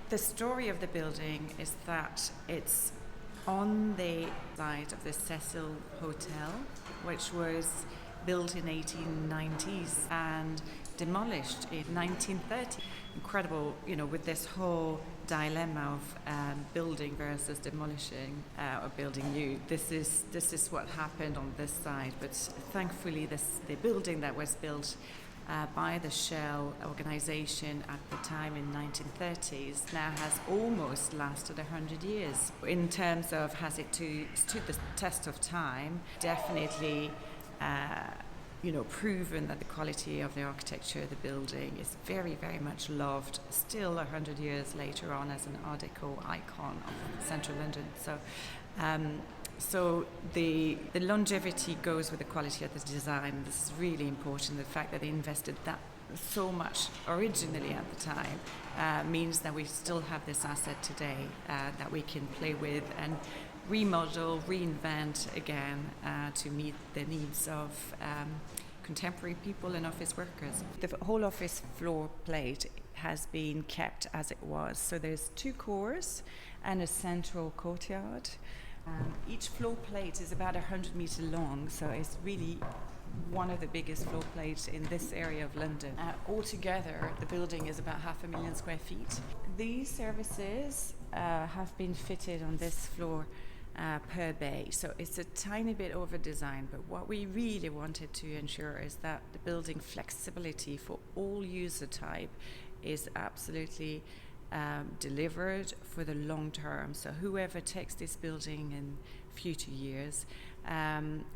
The story of the building is that it's on the site of the Cecil Hotel, which was built in 1890s and demolished in 1930. Incredible, with this whole dilemma of building versus demolishing or building new. This is what happened on this side, but thankfully the building that was built by the Shell organization at the time in 1930s now has almost lasted 100 years. In terms of has it stood the test of time, definitely proven that the quality of the architecture of the building is very, very much loved still 100 years later on as an Art Deco icon of central London. So the longevity goes with the quality of the design. This is really important. The fact that they invested that so much originally at the time means that we still have this asset today that we can play with and remodel, reinvent again to meet the needs of contemporary people and office workers. The whole office floor plate has been kept as it was. So there's 2 cores and a central courtyard. Each floor plate is about 100 meters long, so it's really one of the biggest floor plates in this area of London. Altogether, the building is about 500,000 square feet. These services have been fitted on this floor per bay, so it's a tiny bit over-designed, but what we really wanted to ensure is that the building flexibility for all user type is absolutely delivered for the long term. So whoever takes this building in future years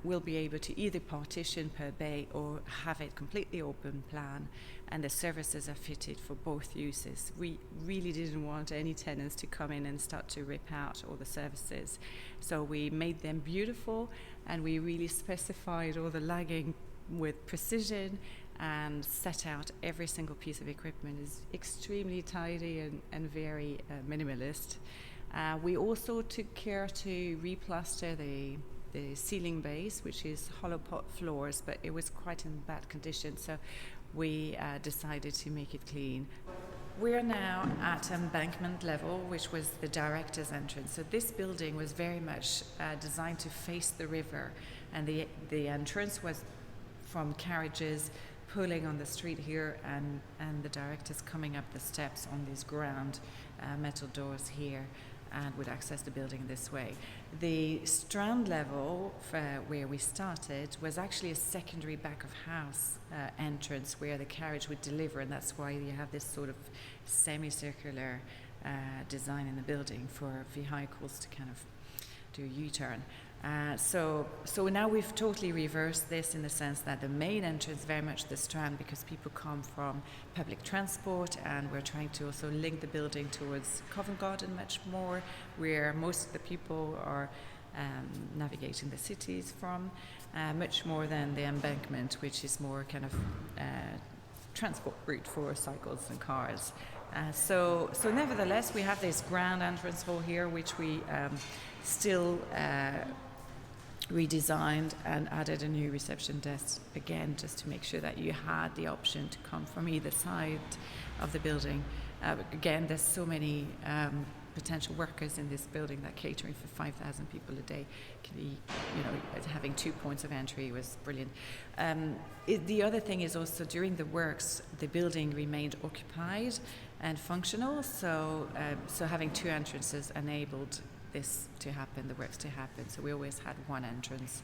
will be able to either partition per bay or have it completely open plan, and the services are fitted for both uses. We really didn't want any tenants to come in and start to rip out all the services, so we made them beautiful and we really specified all the lagging with precision and set out every single piece of equipment is extremely tidy and very minimalist. We also took care to replaster the ceiling base, which is hollow pot floors, but it was quite in bad condition, so we decided to make it clean. We're now at embankment level, which was the director's entrance. So this building was very much designed to face the river, and the entrance was from carriages pulling on the street here and the directors coming up the steps on these ground metal doors here and would access the building this way. The Strand level where we started was actually a secondary back of house entrance where the carriage would deliver, and that's why you have this sort of semicircular design in the building for vehicles to kind of do a U-turn. So now we've totally reversed this in the sense that the main entrance is very much the Strand because people come from public transport, and we're trying to also link the building towards Covent Garden much more, where most of the people are navigating the cities from, much more than the embankment, which is more kind of transport route for cycles and cars. So nevertheless, we have this grand entrance hall here, which we still redesigned and added a new reception desk again, just to make sure that you had the option to come from either side of the building. Again, there's so many potential workers in this building that catering for 5,000 people a day can be, having 2 points of entry was brilliant. The other thing is also during the works, the building remained occupied and functional, so having 2 entrances enabled this to happen, the works to happen. So we always had one entrance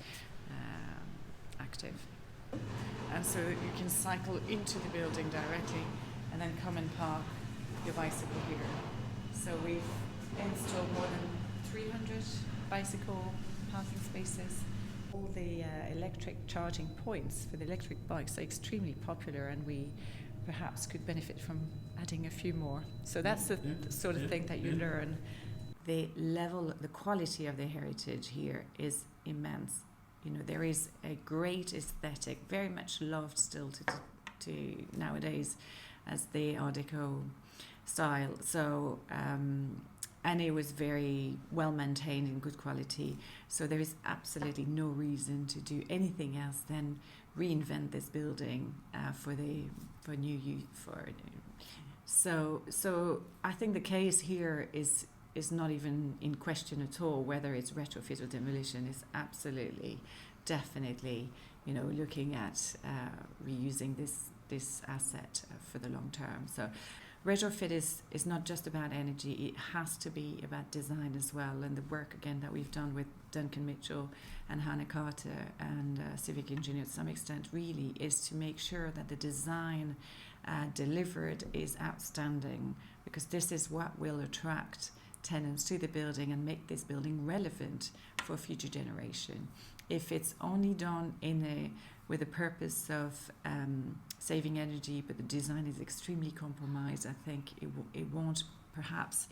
active. And so you can cycle into the building directly and then come and park your bicycle here. So we've installed more than 300 bicycle parking spaces. All the electric charging points for the electric bikes are extremely popular, and we perhaps could benefit from adding a few more. So that's the sort of thing that you learn. The level, the quality of the heritage here is immense. There is a great aesthetic, very much loved still to nowadays as the Art Deco style. So, and it was very well maintained and good quality. So there is absolutely no reason to do anything else than reinvent this building for So I think the case here is not even in question at all. Whether it's retrofit or demolition is absolutely, definitely, looking at reusing this asset for the long term. So retrofit is not just about energy, it has to be about design as well. And the work, again, that we've done with Duncan Mitchell and Hannah Carter and Civic Engineer to some extent really is to make sure that the design delivered is outstanding, because this is what will attract tenants to the building and make this building relevant for future generation. If it's only done with the purpose of saving energy, but the design is extremely compromised, I think it won't perhaps,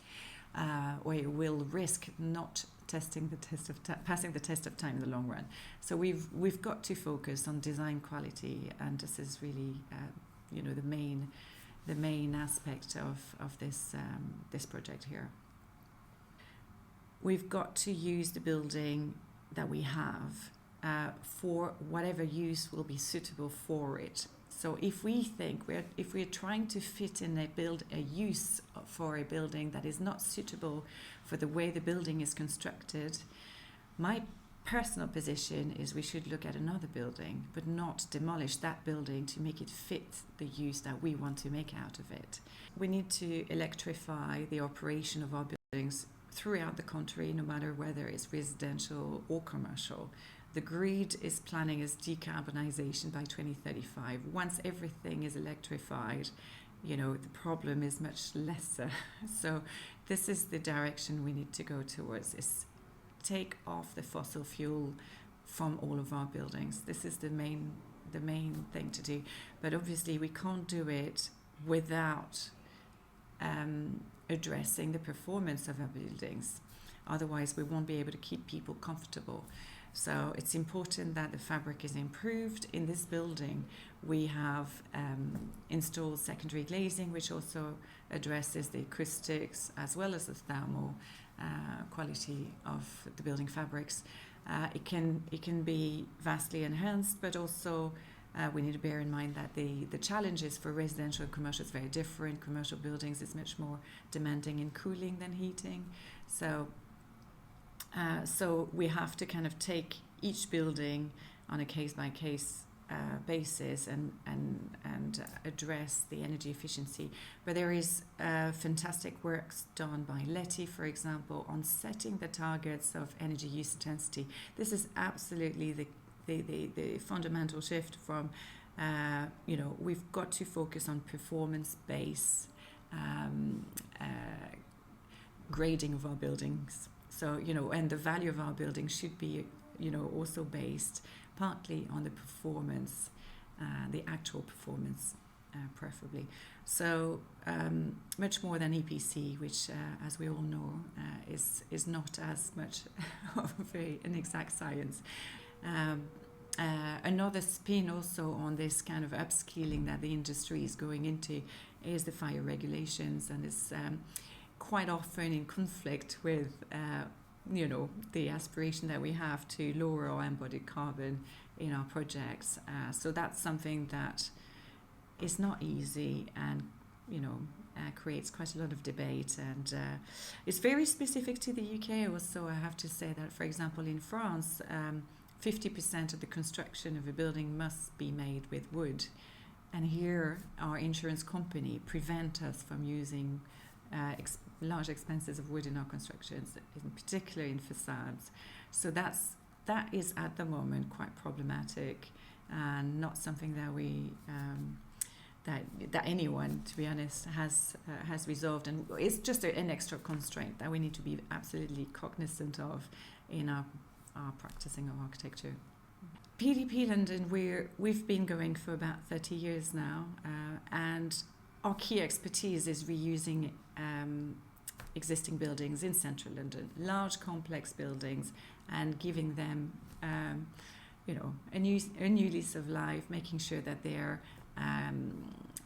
or it will risk not passing the test of time in the long run. So we've got to focus on design quality, and this is really the main aspect of this project here. We've got to use the building that we have for whatever use will be suitable for it. So if we're trying to fit in a use for a building that is not suitable for the way the building is constructed, my personal position is we should look at another building, but not demolish that building to make it fit the use that we want to make out of it. We need to electrify the operation of our buildings throughout the country, no matter whether it's residential or commercial. The grid is planning as decarbonisation by 2035. Once everything is electrified, the problem is much lesser. So this is the direction we need to go towards, is take off the fossil fuel from all of our buildings. This is the main thing to do. But obviously we can't do it without addressing the performance of our buildings. Otherwise we won't be able to keep people comfortable. So it's important that the fabric is improved. In this building, we have installed secondary glazing, which also addresses the acoustics as well as the thermal quality of the building fabrics. It can be vastly enhanced, but also we need to bear in mind that the challenges for residential and commercial is very different. Commercial buildings is much more demanding in cooling than heating. So we have to kind of take each building on a case-by-case basis and address the energy efficiency. But there is fantastic work done by Letty, for example, on setting the targets of energy use intensity. This is absolutely the fundamental shift from, we've got to focus on performance-based grading of our buildings. So, and the value of our building should be, also based partly on the performance, the actual performance, preferably. So, much more than EPC, which, as we all know, is not as much of an exact science. Another spin also on this kind of upskilling that the industry is going into is the fire regulations, and it's quite often in conflict with the aspiration that we have to lower our embodied carbon in our projects. So that's something that is not easy and creates quite a lot of debate, and it's very specific to the UK also. I have to say that, for example, in France, 50% of the construction of a building must be made with wood, and here our insurance company prevent us from using large expenses of wood in our constructions, in particular in facades. So that is at the moment quite problematic, and not something that we that anyone, to be honest, has resolved, and it's just an extra constraint that we need to be absolutely cognizant of in our practicing of architecture. PDP London, we've been going for about 30 years now, and our key expertise is reusing existing buildings in central London, large complex buildings, and giving them a new lease of life, making sure that they're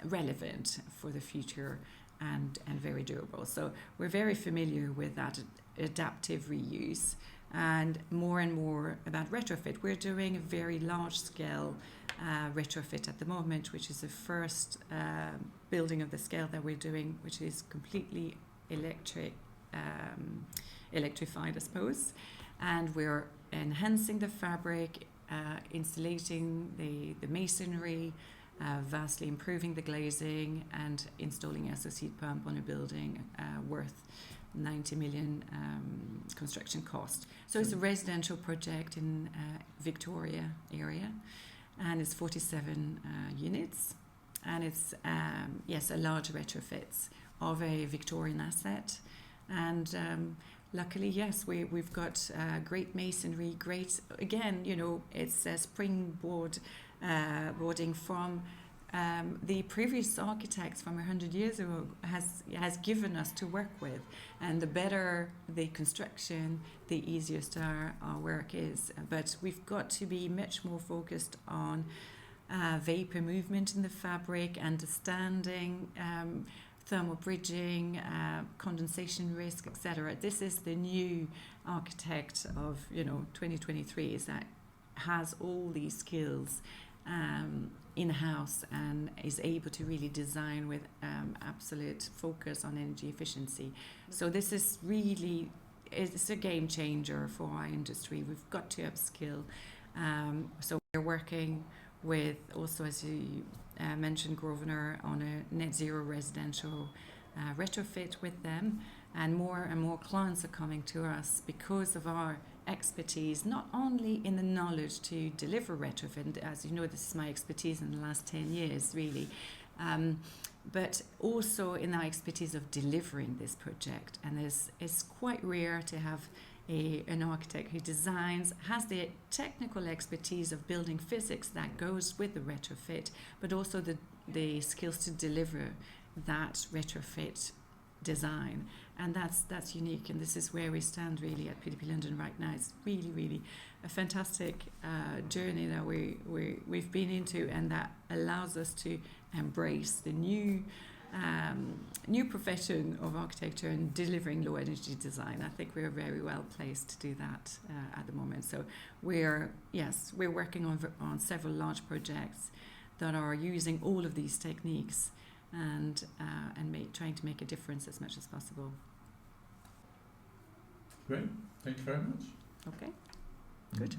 relevant for the future and very durable. So we're very familiar with that adaptive reuse. and more about retrofit. We're doing a very large-scale retrofit at the moment, which is the first building of the scale that we're doing, which is completely electrified, I suppose. And we're enhancing the fabric, insulating the masonry, vastly improving the glazing, and installing a heat pump on a building worth 90 million construction cost. So it's a residential project in Victoria area, and it's 47 units, and it's a large retrofit of a Victorian asset. And luckily, yes, we've got great masonry, great, again, it's a boarding from the previous architects from 100 years ago has given us to work with. And the better the construction, the easier our work is. But we've got to be much more focused on vapor movement in the fabric, understanding thermal bridging, condensation risk, etc. This is the new architect of 2023, is that has all these skills in-house and is able to really design with absolute focus on energy efficiency. So this is really, it's a game changer for our industry. We've got to upskill. So we're working with also, as you mentioned, Grosvenor, on a net zero residential retrofit with them, and more clients are coming to us because of our expertise, not only in the knowledge to deliver retrofit, and as you know, this is my expertise in the last 10 years really, but also in our expertise of delivering this project. And it's quite rare to have an architect who designs, has the technical expertise of building physics that goes with the retrofit, but also the skills to deliver that retrofit design. And that's unique, and this is where we stand really at PDP London right now. It's really, really a fantastic journey that we've been into, and that allows us to embrace the new profession of architecture and delivering low energy design. I think we're very well placed to do that at the moment. So we're working on several large projects that are using all of these techniques and trying to make a difference as much as possible. Great, thank you very much. Okay, good.